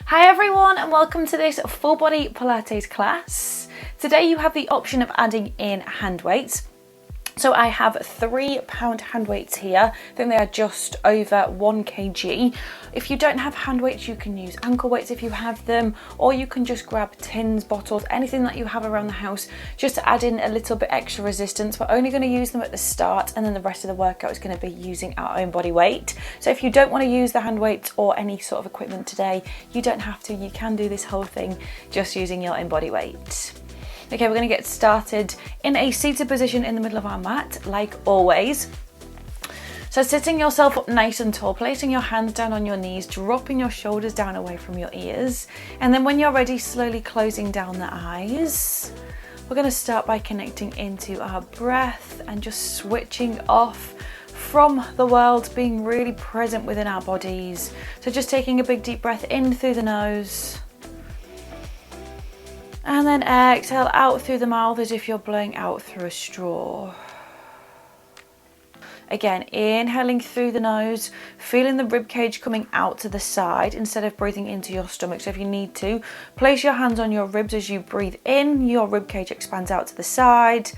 Hi everyone and welcome to this full body Pilates class. Today you have the option of adding in hand weights. So I have 3 pound hand weights here. I think they are just over 1 kg. If you don't have hand weights, you can use ankle weights if you have them, or you can just grab tins, bottles, anything that you have around the house just to add in a little bit extra resistance. We're only going to use them at the start, and then the rest of the workout is going to be using our own body weight. So if you don't want to use the hand weights or any sort of equipment today, you don't have to. You can do this whole thing just using your own body weight. Okay, we're going to get started in a seated position in the middle of our mat, like always. So sitting yourself up nice and tall, placing your hands down on your knees, dropping your shoulders down away from your ears. And then when you're ready, slowly closing down the eyes. We're going to start by connecting into our breath and just switching off from the world, being really present within our bodies. So just taking a big deep breath in through the nose. And then exhale out through the mouth as if you're blowing out through a straw. Again, inhaling through the nose, feeling the rib cage coming out to the side instead of breathing into your stomach. So if you need to, place your hands on your ribs as you breathe in, your rib cage expands out to the side.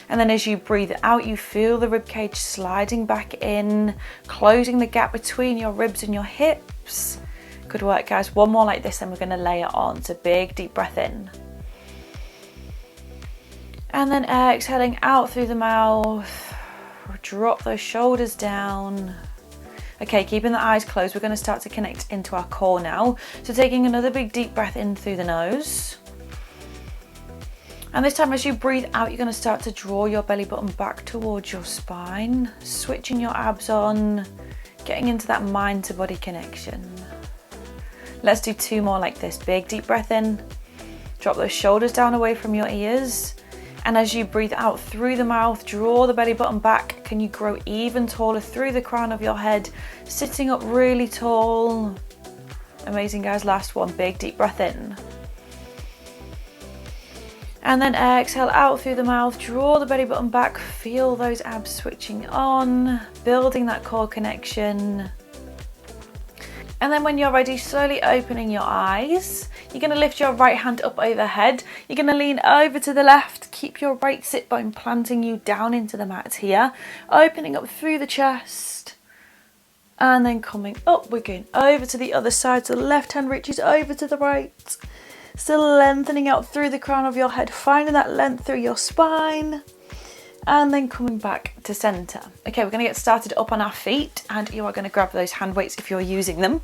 And then as you breathe out, you feel the rib cage sliding back in, closing the gap between your ribs and your hips. Good work, guys. One more like this, then we're going to layer on. So big deep breath in. And then exhaling out through the mouth, drop those shoulders down. Okay, keeping the eyes closed, we're going to start to connect into our core now. So taking another big deep breath in through the nose. And this time as you breathe out, you're going to start to draw your belly button back towards your spine, switching your abs on, getting into that mind to body connection. Let's do 2 more like this. Big deep breath in, drop those shoulders down away from your ears. And as you breathe out through the mouth, draw the belly button back. Can you grow even taller through the crown of your head, sitting up really tall? Amazing, guys. Last one, big deep breath in. And then exhale out through the mouth, draw the belly button back, feel those abs switching on, building that core connection. And then when you're ready, slowly opening your eyes. You're going to lift your right hand up overhead. You're going to lean over to the left. Keep your right sit bone planting you down into the mat here. Opening up through the chest. And then coming up, we're going over to the other side. So the left hand reaches over to the right. Still lengthening out through the crown of your head. Finding that length through your spine. And then coming back to center. Okay, we're going to get started up on our feet, and you are going to grab those hand weights if you're using them.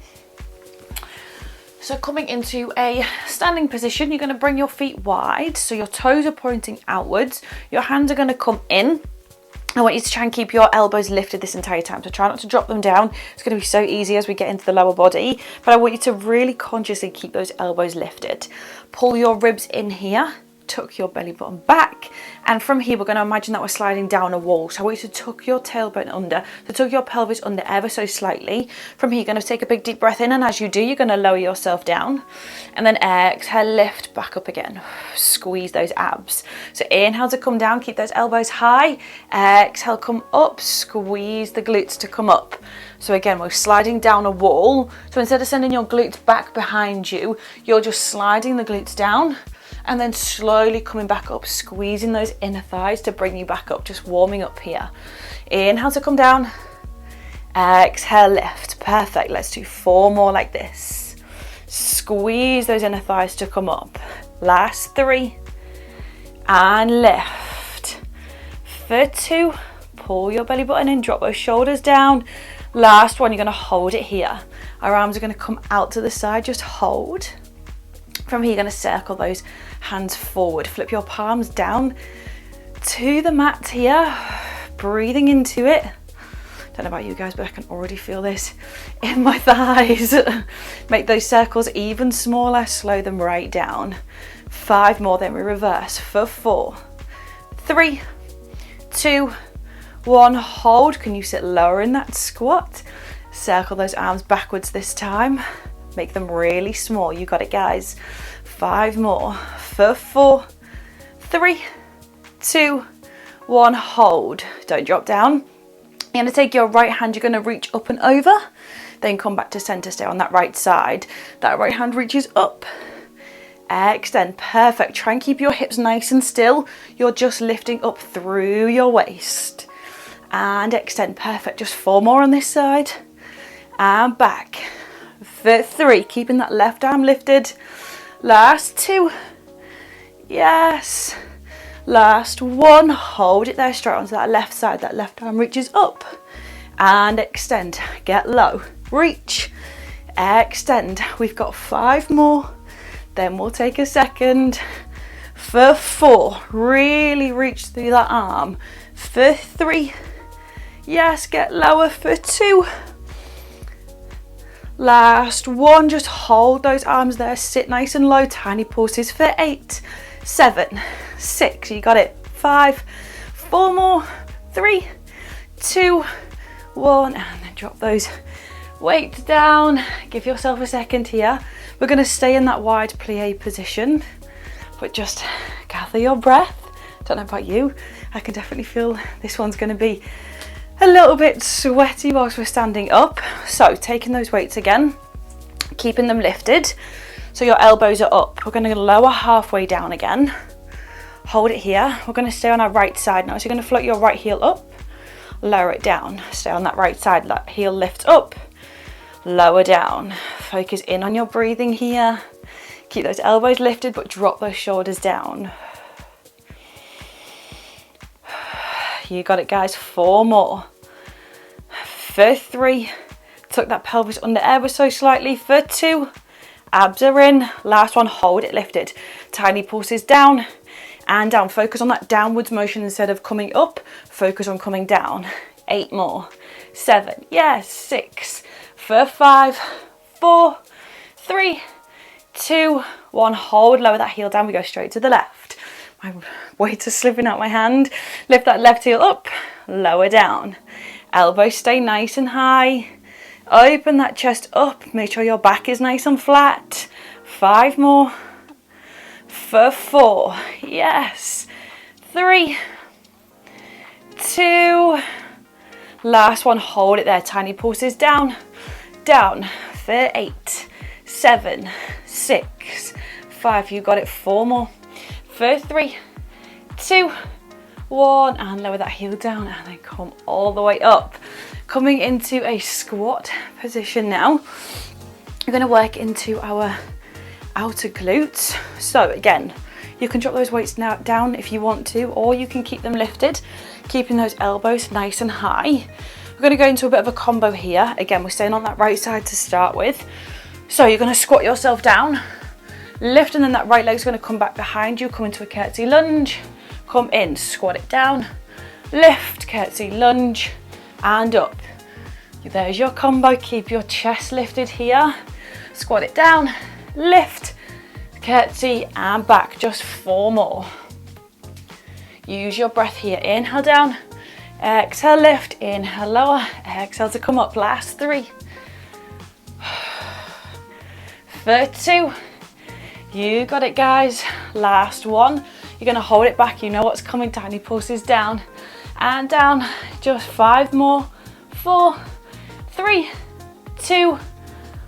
So coming into a standing position, you're going to bring your feet wide, so your toes are pointing outwards. Your hands are going to come in. I want you to try and keep your elbows lifted this entire time, so try not to drop them down. It's going to be so easy as we get into the lower body, but I want you to really consciously keep those elbows lifted. Pull your ribs in here. Tuck your belly button back, and from here we're going to imagine that we're sliding down a wall. So I want you to tuck your tailbone under, so tuck your pelvis under ever so slightly. From here you're going to take a big deep breath in, and as you do, you're going to lower yourself down, and then exhale, lift back up again. Squeeze those abs. So inhale to come down, keep those elbows high. Exhale, come up, squeeze the glutes to come up. So again, we're sliding down a wall. So instead of sending your glutes back behind you, you're just sliding the glutes down. And then slowly coming back up, squeezing those inner thighs to bring you back up, just warming up here. Inhale to come down, exhale, lift. Perfect. Let's do 4 more like this. Squeeze those inner thighs to come up. Last 3, and lift. For 2, pull your belly button in, drop those shoulders down. Last one, you're going to hold it here. Our arms are going to come out to the side, just hold. From here, you're going to circle those hands forward. Flip your palms down to the mat here. Breathing into it. Don't know about you guys, but I can already feel this in my thighs. Make those circles even smaller. Slow them right down. 5 more, then we reverse for 4, 3, 2, 1. Hold. Can you sit lower in that squat? Circle those arms backwards this time. Make them really small. You got it, guys. 5 more for 4, 3, 2, 1. Hold. Don't drop down. You're going to take your right hand, you're going to reach up and over. then come back to center, stay on that right side. That right hand reaches up. Extend, perfect. Try and keep your hips nice and still. You're just lifting up through your waist. And extend, perfect. Just 4 more on this side. And back. For 3, keeping that left arm lifted. Last 2. Yes. Last 1. Hold it there, straight onto that left side. That left arm reaches up. And extend. Get low. Reach. Extend. We've got 5 more. Then we'll take a second. For 4. Really reach through that arm. For 3. Yes, get lower. For 2. Last 1. Just hold those arms there. Sit nice and low. Tiny pulses for 8. 7, 6, you got it. 5, 4 more. 3, 2, 1, and then drop those weights down. Give yourself a second here. We're going to stay in that wide plie position, but just gather your breath. Don't know about you, I can definitely feel this one's going to be a little bit sweaty whilst we're standing up. So taking those weights again, keeping them lifted. So your elbows are up. We're going to lower halfway down again. Hold it here. We're going to stay on our right side now. So you're going to float your right heel up, lower it down. Stay on that right side. That heel lifts up, lower down. Focus in on your breathing here. Keep those elbows lifted, but drop those shoulders down. You got it, guys. 4 more. For 3, tuck that pelvis under ever so slightly. For 2, abs are in. Last one, hold it lifted. Tiny pulses down and down. Focus on that downwards motion instead of coming up. Focus on coming down. 8 more. 7, yes, 6. For 5, 4, 3, 2, 1. Hold, lower that heel down. We go straight to the left. My weights are slipping out my hand. Lift that left heel up, lower down. Elbows stay nice and high. Open that chest up. Make sure your back is nice and flat. 5 more. For 4. Yes. 3, 2. Last one. Hold it there. Tiny pulses down. Down. For 8, 7, 6, 5. You got it. 4 more. For 3, 2, 1. And lower that heel down. And then come all the way up. Coming into a squat position now. We're going to work into our outer glutes. So again, you can drop those weights now down if you want to, or you can keep them lifted, keeping those elbows nice and high. We're going to go into a bit of a combo here. Again, we're staying on that right side to start with. So you're going to squat yourself down, lift, and then that right leg's going to come back behind you, come into a curtsy lunge, come in, squat it down, lift, curtsy lunge, and up. There's your combo. Keep your chest lifted here. Squat it down, lift, curtsy, and back. Just 4 more. Use your breath here. Inhale down, exhale lift, inhale lower, exhale to come up. Last 3. For 2. You got it, guys. Last 1. You're going to hold it back. You know what's coming. Tiny pulses down and down. Just 5 more. 4, 3, 2,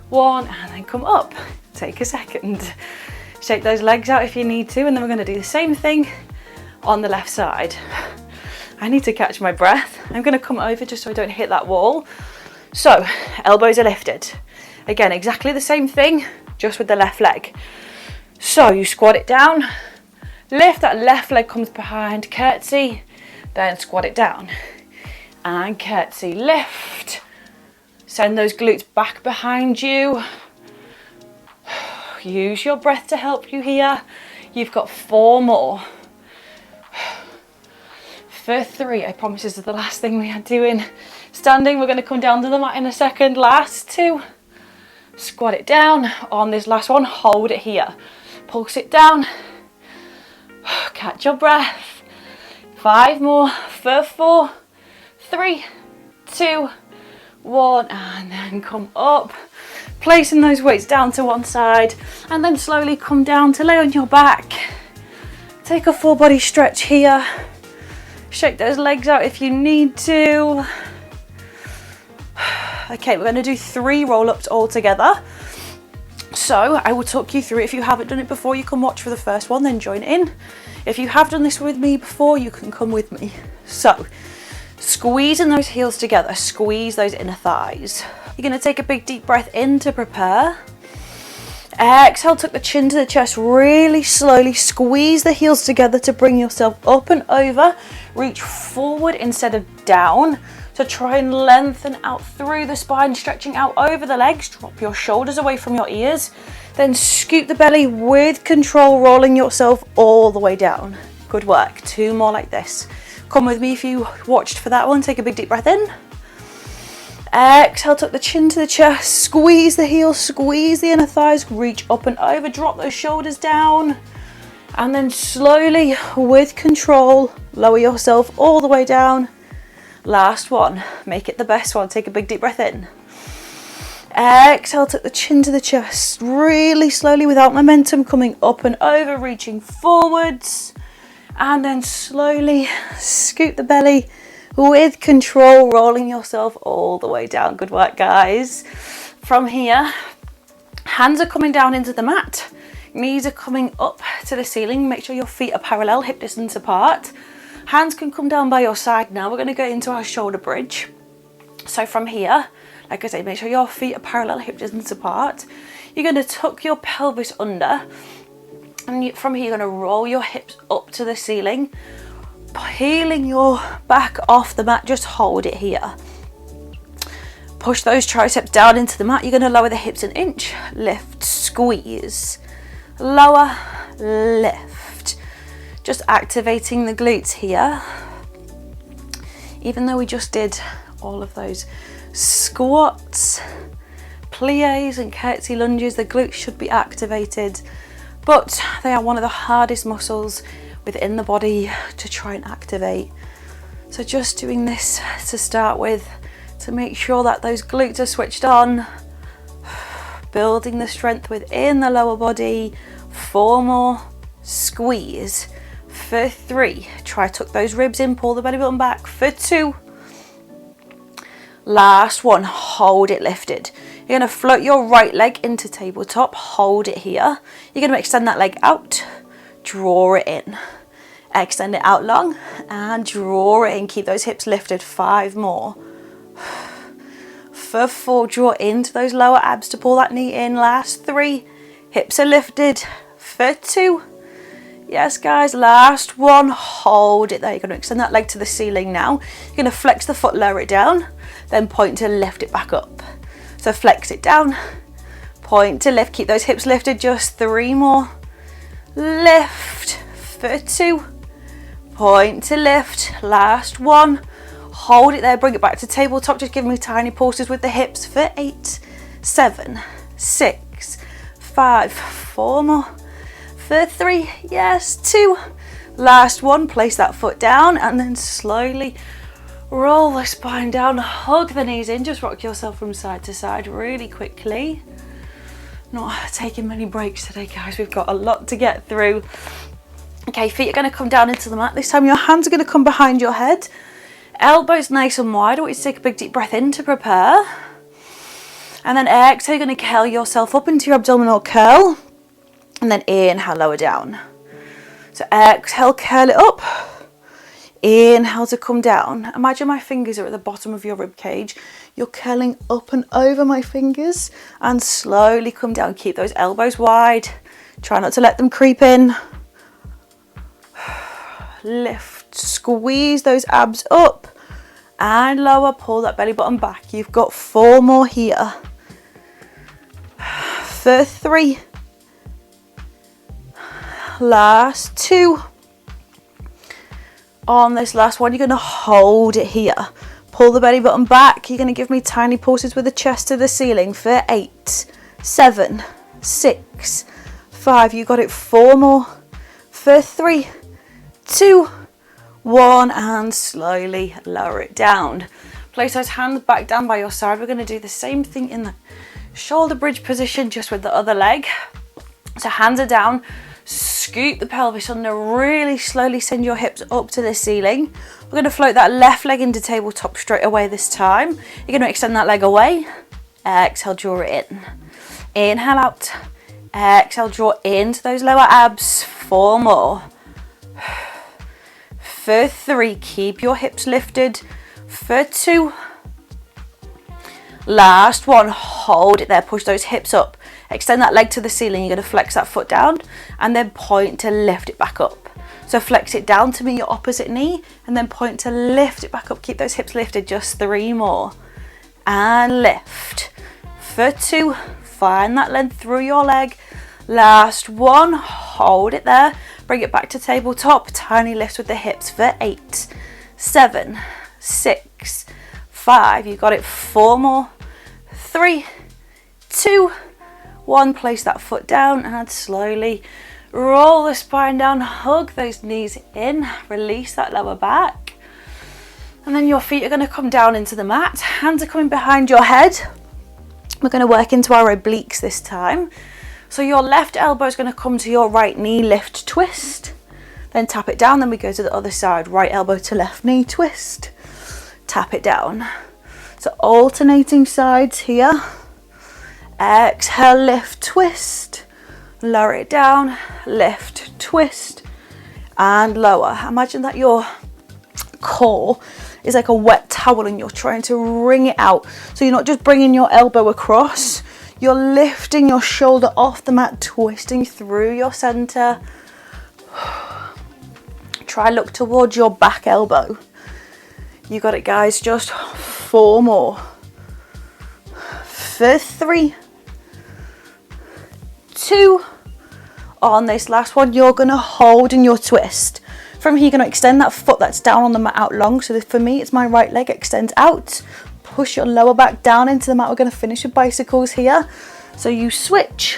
1, and then come up. Take a second. Shake those legs out if you need to, and then we're going to do the same thing on the left side. I need to catch my breath. I'm going to come over just so I don't hit that wall. So elbows are lifted. Again, exactly the same thing, just with the left leg. So you squat it down, lift, that left leg comes behind, curtsy, then squat it down and curtsy, lift, send those glutes back behind you. Use your breath to help you here. You've got 4 more. For 3, I promise this is the last thing we are doing. Standing, we're going to come down to the mat in a second. Last 2. Squat it down. On this last one, hold it here. Pulse it down. Catch your breath. 5 more. For 4, 3, 2, 1. And then come up. Placing those weights down to one side. And then slowly come down to lay on your back. Take a full body stretch here. Shake those legs out if you need to. Okay, we're going to do 3 roll-ups all together. So I will talk you through. If you haven't done it before, you can watch for the first one, then join in. If you have done this with me before, you can come with me. So squeezing those heels together, squeeze those inner thighs. You're going to take a big deep breath in to prepare. Exhale, tuck the chin to the chest, really slowly squeeze the heels together to bring yourself up and over. Reach forward instead of down. So try and lengthen out through the spine, stretching out over the legs. Drop your shoulders away from your ears. Then scoop the belly with control, rolling yourself all the way down. Good work. 2 more like this. Come with me if you watched for that one. Take a big deep breath in. Exhale, tuck the chin to the chest. Squeeze the heels, squeeze the inner thighs. Reach up and over, drop those shoulders down. And then slowly, with control, lower yourself all the way down. Last one, make it the best one. Take a big deep breath in. Exhale, tuck the chin to the chest, really slowly without momentum, coming up and over, reaching forwards. And then slowly scoop the belly with control, rolling yourself all the way down. Good work, guys. From here, hands are coming down into the mat. Knees are coming up to the ceiling. Make sure your feet are parallel, hip distance apart. Hands can come down by your side now. We're going to go into our shoulder bridge. So from here, like I say, make sure your feet are parallel, hip distance apart. You're going to tuck your pelvis under. And from here, you're going to roll your hips up to the ceiling. Peeling your back off the mat, just hold it here. Push those triceps down into the mat. You're going to lower the hips an inch. Lift, squeeze. Lower, lift. Just activating the glutes here. Even though we just did all of those squats, plies and curtsy lunges, the glutes should be activated, but they are one of the hardest muscles within the body to try and activate. So just doing this to start with to make sure that those glutes are switched on, building the strength within the lower body. 4 more, squeeze. For 3, try tuck those ribs in, pull the belly button back. For 2, last one, hold it lifted. You're going to float your right leg into tabletop, hold it here. You're going to extend that leg out, draw it in. Extend it out long and draw it in. Keep those hips lifted. 5 more. For 4, draw into those lower abs to pull that knee in. Last 3, hips are lifted. For 2, yes guys, last one, hold it there. You're going to extend that leg to the ceiling now. You're going to flex the foot, lower it down, then point to lift it back up. So flex it down, point to lift, keep those hips lifted. Just 3 more. Lift. For 2, point to lift. Last one, hold it there, bring it back to tabletop. Just give me tiny pulses with the hips. For 8, 7, 6, 5, 4 more. For 3, yes, 2, last one, place that foot down and then slowly roll the spine down, hug the knees in, just rock yourself from side to side really quickly. Not taking many breaks today, guys, we've got a lot to get through. Okay, feet are going to come down into the mat. This time your hands are going to come behind your head. Elbows nice and wide. I want you to take a big deep breath in to prepare. And then exhale, you're going to curl yourself up into your abdominal curl. And then inhale, lower down. So exhale, curl it up. Inhale to come down. Imagine my fingers are at the bottom of your rib cage. You're curling up and over my fingers and slowly come down. Keep those elbows wide. Try not to let them creep in. Lift, squeeze those abs up and lower. Pull that belly button back. You've got 4 more here. For 3. Last 2. On this last one, you're going to hold it here. Pull the belly button back. You're going to give me tiny pulses with the chest to the ceiling. For 8, 7, 6, 5. You got it. 4 more. For 3, 2, 1, and slowly lower it down. Place those hands back down by your side. We're going to do the same thing in the shoulder bridge position, just with the other leg. So hands are down. Scoop the pelvis under, really slowly send your hips up to the ceiling. We're going to float that left leg into tabletop straight away this time. You're going to extend that leg away. Exhale, draw it in. Inhale out. Exhale, draw into those lower abs. 4 more. For 3, keep your hips lifted. For 2. Last 1, hold it there, push those hips up. Extend that leg to the ceiling. You're going to flex that foot down and then point to lift it back up. So flex it down to meet your opposite knee and then point to lift it back up. Keep those hips lifted, just 3 more. And lift. For 2, find that length through your leg. Last 1, hold it there. Bring it back to tabletop. Tiny lifts with the hips for 8, 7, 6, 5. You got it. 4 more. 3, 2, 1. Place that foot down and slowly roll the spine down. Hug those knees in. Release that lower back. And then your feet are going to come down into the mat. Hands are coming behind your head. We're going to work into our obliques this time. So your left elbow is going to come to your right knee, lift, twist. Then tap it down. Then we go to the other side. Right elbow to left knee, twist. Tap it down. So alternating sides here. Exhale, lift, twist. Lower it down, lift, twist, and lower. Imagine that your core is like a wet towel and you're trying to wring it out. So you're not just bringing your elbow across, you're lifting your shoulder off the mat, twisting through your center. Try look towards your back elbow. You got it, guys. Just 4 more. For 3, 2. On this last one, you're going to hold in your twist. From here, you're going to extend that foot that's down on the mat out long. So for me, it's my right leg extends out. Push your lower back down into the mat. We're going to finish with bicycles here. So you switch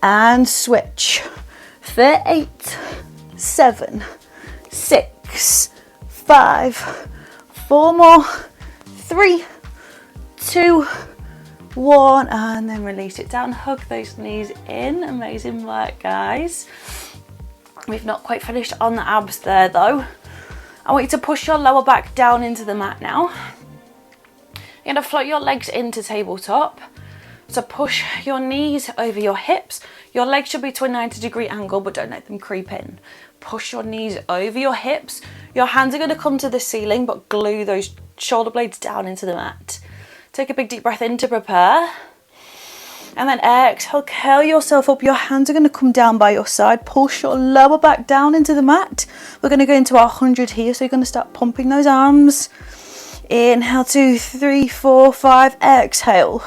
and switch. For 8, 7, 6, 5, 4 more. 3, 2, 1, and then release it down. Hug those knees in. Amazing work, guys. We've not quite finished on the abs there though. I want you to push your lower back down into the mat now. You're going to float your legs into tabletop. So push your knees over your hips. Your legs should be to a 90-degree angle, but don't let them creep in. Push your knees over your hips. Your hands are going to come to the ceiling, but glue those shoulder blades down into the mat. Take a big deep breath in to prepare. And then exhale, curl yourself up. Your hands are going to come down by your side. Push your lower back down into the mat. We're going to go into our 100 here. So you're going to start pumping those arms. Inhale, 2, 3, 4, 5. Exhale.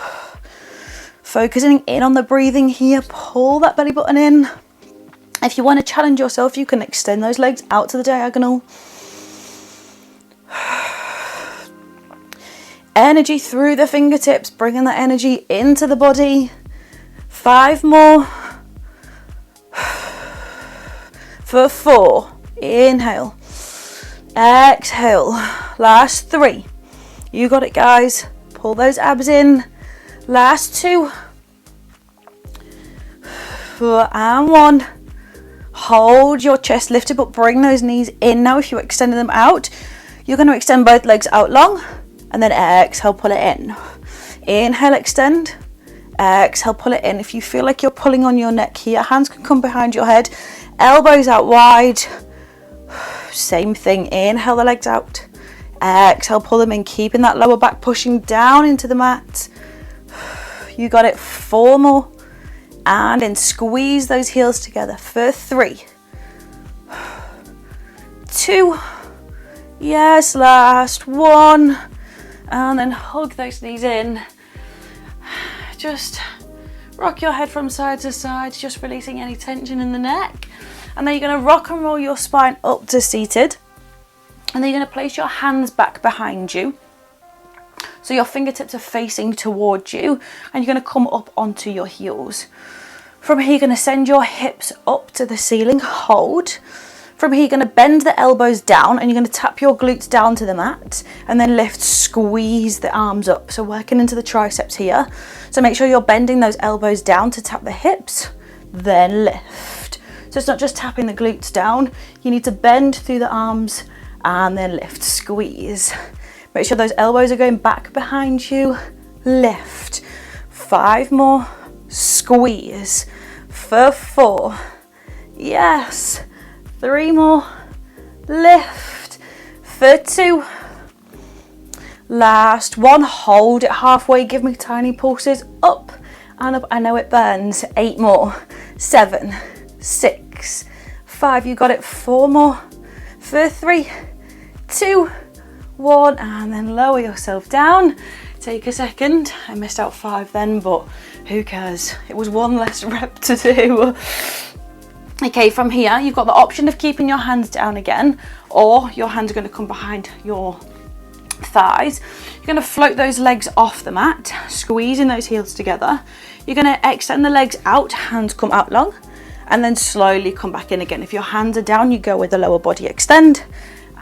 Focusing in on the breathing here. Pull that belly button in. If you want to challenge yourself, you can extend those legs out to the diagonal. Energy through the fingertips, bringing that energy into the body. 5 more. For 4, inhale. Exhale. Last 3. You got it, guys. Pull those abs in. Last 2. And 1. Hold your chest lifted, but bring those knees in now. If you're extending them out, you're going to extend both legs out long. And then exhale, pull it in. Inhale, extend. Exhale, pull it in. If you feel like you're pulling on your neck here, hands can come behind your head. Elbows out wide. Same thing. Inhale the legs out. Exhale, pull them in. Keeping that lower back pushing down into the mat. You got it. 4 more. And then squeeze those heels together for 3, 2. Yes, last 1. And then hug those knees in. Just rock your head from side to side, just releasing any tension in the neck. And then you're going to rock and roll your spine up to seated. And then you're going to place your hands back behind you. So your fingertips are facing towards you. And you're going to come up onto your heels. From here, you're going to send your hips up to the ceiling. Hold. From here, you're going to bend the elbows down and you're going to tap your glutes down to the mat and then lift, squeeze the arms up. So working into the triceps here. So make sure you're bending those elbows down to tap the hips, then lift. So it's not just tapping the glutes down. You need to bend through the arms and then lift, squeeze. Make sure those elbows are going back behind you, lift. 5 more, squeeze. For 4, yes. 3 more, lift. For 2, last 1, hold it halfway, give me tiny pulses, up and up. I know it burns. 8 more, 7, 6, 5, you got it. 4 more, for 3, 2, 1, and then lower yourself down. Take a second. I missed out 5 then, but who cares? It was 1 less rep to do. Okay, from here, you've got the option of keeping your hands down again, or your hands are going to come behind your thighs. You're going to float those legs off the mat, squeezing those heels together. You're going to extend the legs out, hands come out long, and then slowly come back in again. If your hands are down, you go with the lower body extend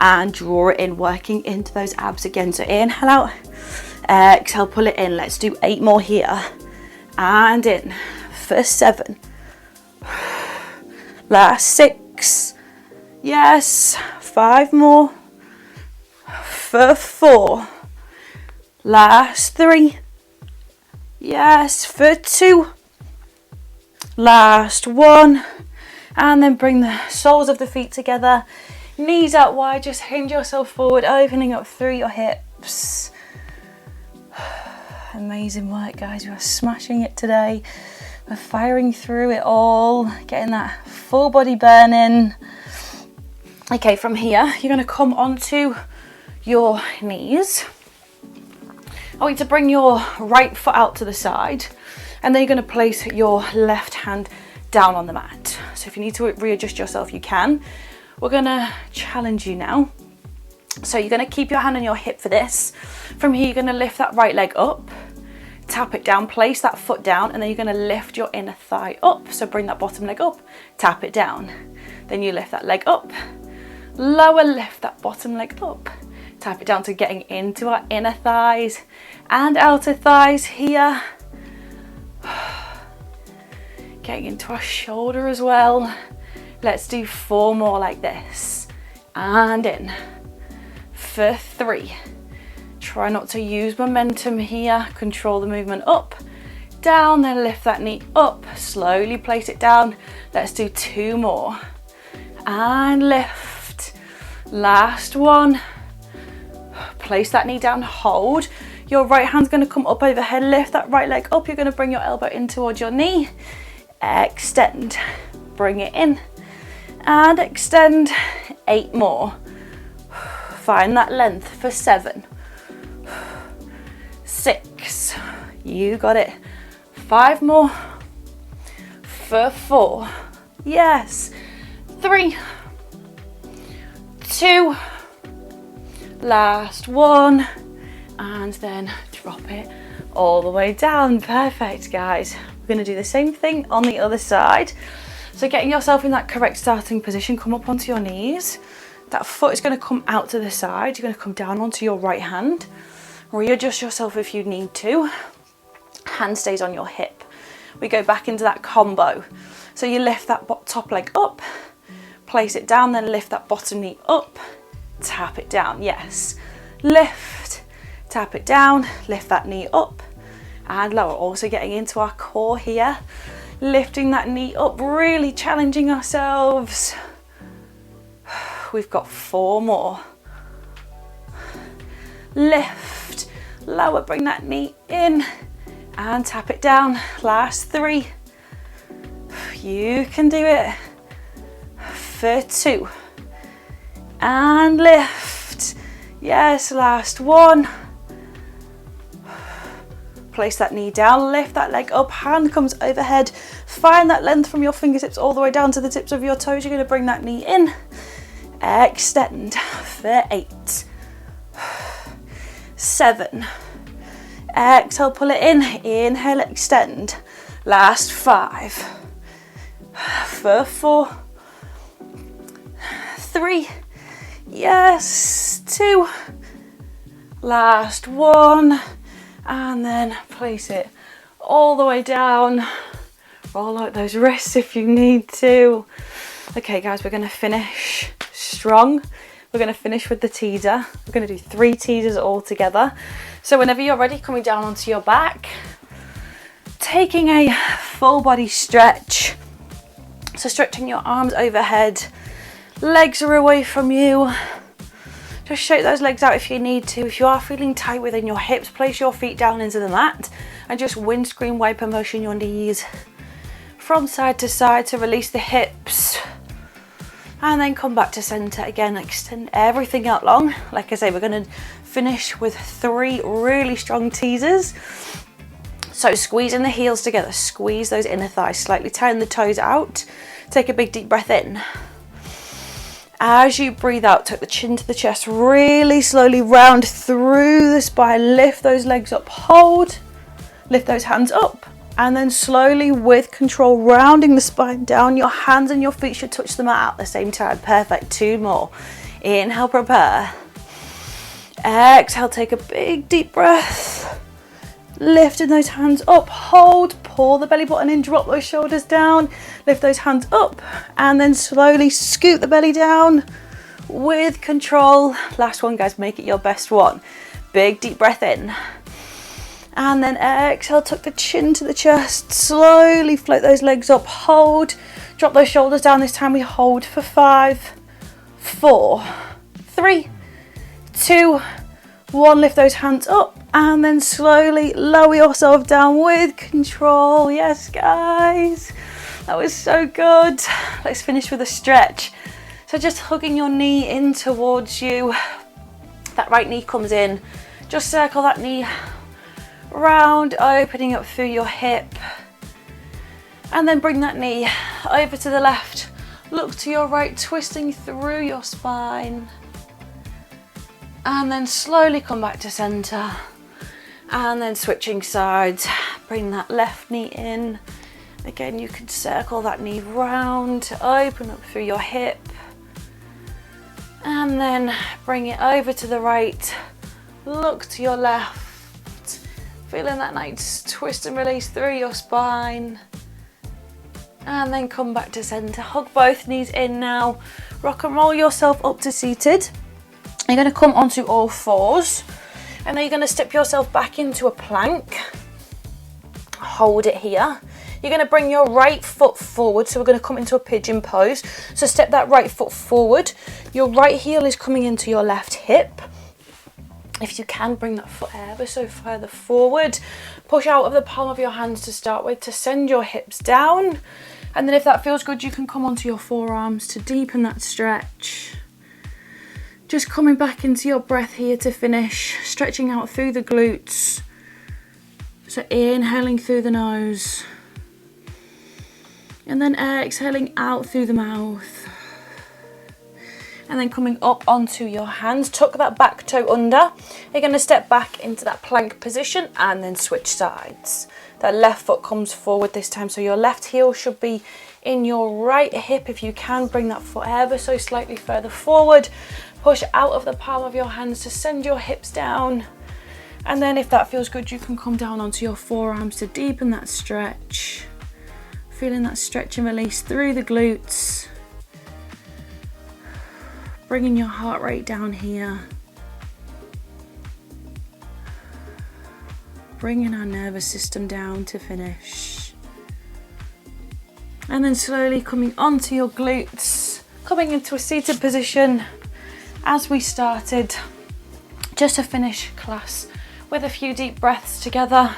and draw it in, working into those abs again. So inhale out, exhale, pull it in. Let's do 8 more here. And in for 7. Last 6. Yes. 5 more. For 4. Last 3. Yes. For 2. Last 1. And then bring the soles of the feet together. Knees out wide. Just hinge yourself forward, opening up through your hips. Amazing work, guys. We are smashing it today. We're firing through it all, getting that full body burning. Okay, from here, you're going to come onto your knees. I want you to bring your right foot out to the side, and then you're going to place your left hand down on the mat. So if you need to readjust yourself, you can. We're going to challenge you now. So you're going to keep your hand on your hip for this. From here, you're going to lift that right leg up, tap it down, place that foot down, and then you're going to lift your inner thigh up. So bring that bottom leg up, tap it down. Then you lift that leg up, lower, lift that bottom leg up, tap it down to getting into our inner thighs and outer thighs here. Getting into our shoulder as well. Let's do 4 more like this. And in for 3. Try not to use momentum here. Control the movement up, down, then lift that knee up. Slowly place it down. Let's do 2 more. And lift. Last 1. Place that knee down, hold. Your right hand's going to come up overhead. Lift that right leg up. You're going to bring your elbow in towards your knee. Extend. Bring it in. And extend. 8 more. Find that length for 7. 6. You got it. 5 more. For 4. Yes. 3. 2. Last 1. And then drop it all the way down. Perfect, guys. We're going to do the same thing on the other side. So getting yourself in that correct starting position, come up onto your knees. That foot is going to come out to the side. You're going to come down onto your right hand. Readjust yourself if you need to. Hand stays on your hip. We go back into that combo. So you lift that top leg up, place it down, then lift that bottom knee up, tap it down. Yes. Lift, tap it down, lift that knee up and lower. Also getting into our core here. Lifting that knee up, really challenging ourselves. We've got 4 more. Lift, lower, bring that knee in and tap it down. Last 3. You can do it. For 2. And lift. Yes, last 1. Place that knee down, lift that leg up, hand comes overhead. Find that length from your fingertips all the way down to the tips of your toes. You're going to bring that knee in. Extend for 8. 7. Exhale, pull it in. Inhale, extend. Last 5. For 4. 3. Yes. 2. Last 1. And then place it all the way down. Roll out those wrists if you need to. Okay, guys, we're going to finish strong. we're going to finish with the teaser. We're going to do 3 teasers all together. So whenever you're ready, coming down onto your back, taking a full body stretch. So stretching your arms overhead, legs are away from you. Just shake those legs out if you need to. If you are feeling tight within your hips, place your feet down into the mat and just windscreen wiper motion your knees from side to side to release the hips. And then come back to center again, extend everything out long. Like I say, we're going to finish with 3 really strong teasers. So squeezing the heels together, squeeze those inner thighs, slightly turn the toes out. Take a big deep breath in. As you breathe out, tuck the chin to the chest, really slowly round through the spine, lift those legs up, hold, lift those hands up, and then slowly with control, rounding the spine down, your hands and your feet should touch the mat at the same time. Perfect, 2 more. Inhale, prepare. Exhale, take a big deep breath. Lifting those hands up, hold, pull the belly button in, drop those shoulders down, lift those hands up, and then slowly scoot the belly down with control. Last one, guys, make it your best one. Big deep breath in. And then exhale, tuck the chin to the chest, slowly float those legs up, hold, drop those shoulders down. This time we hold for 5, 4, 3, 2, 1, lift those hands up and then slowly lower yourself down with control. Yes, guys, that was so good. Let's finish with a stretch. So just hugging your knee in towards you. That right knee comes in. Just circle that knee round, opening up through your hip. And then bring that knee over to the left. Look to your right, twisting through your spine. And then slowly come back to center. And then switching sides, bring that left knee in. Again, you can circle that knee round, open up through your hip. And then bring it over to the right. Look to your left. Feeling that nice twist and release through your spine. And then come back to center. Hug both knees in now. Rock and roll yourself up to seated. You're going to come onto all 4s. And then you're going to step yourself back into a plank. Hold it here. You're going to bring your right foot forward. So we're going to come into a pigeon pose. So step that right foot forward. Your right heel is coming into your left hip. If you can, bring that foot ever so further forward. Push out of the palm of your hands to start with to send your hips down. And then if that feels good, you can come onto your forearms to deepen that stretch. Just coming back into your breath here to finish, stretching out through the glutes. So inhaling through the nose. And then exhaling out through the mouth. And then coming up onto your hands, tuck that back toe under. You're going to step back into that plank position and then switch sides. That left foot comes forward this time, so your left heel should be in your right hip. If you can, bring that foot ever so slightly further forward. Push out of the palm of your hands to send your hips down. And then if that feels good, you can come down onto your forearms to deepen that stretch. Feeling that stretch and release through the glutes. Bringing your heart rate down here. Bringing our nervous system down to finish. And then slowly coming onto your glutes. Coming into a seated position as we started. Just to finish class with a few deep breaths together.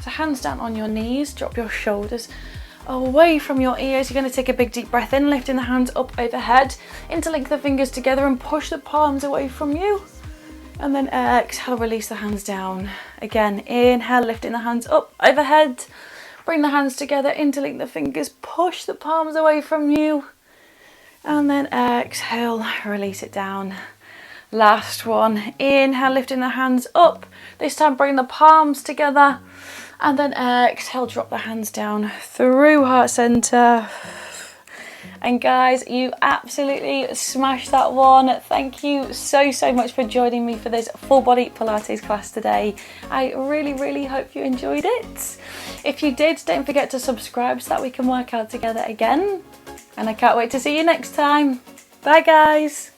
So hands down on your knees, drop your shoulders away from your ears. You're going to take a big deep breath in, lifting the hands up overhead, interlink the fingers together and push the palms away from you. And then exhale, release the hands down. Again, inhale, lifting the hands up overhead, bring the hands together, interlink the fingers, push the palms away from you. And then exhale, release it down. Last one, inhale, lifting the hands up. This time bring the palms together. And then exhale, drop the hands down through heart center. And guys, you absolutely smashed that one. Thank you so much for joining me for this full body Pilates class today. I really hope you enjoyed it. If you did, don't forget to subscribe so that we can work out together again. And I can't wait to see you next time. Bye guys.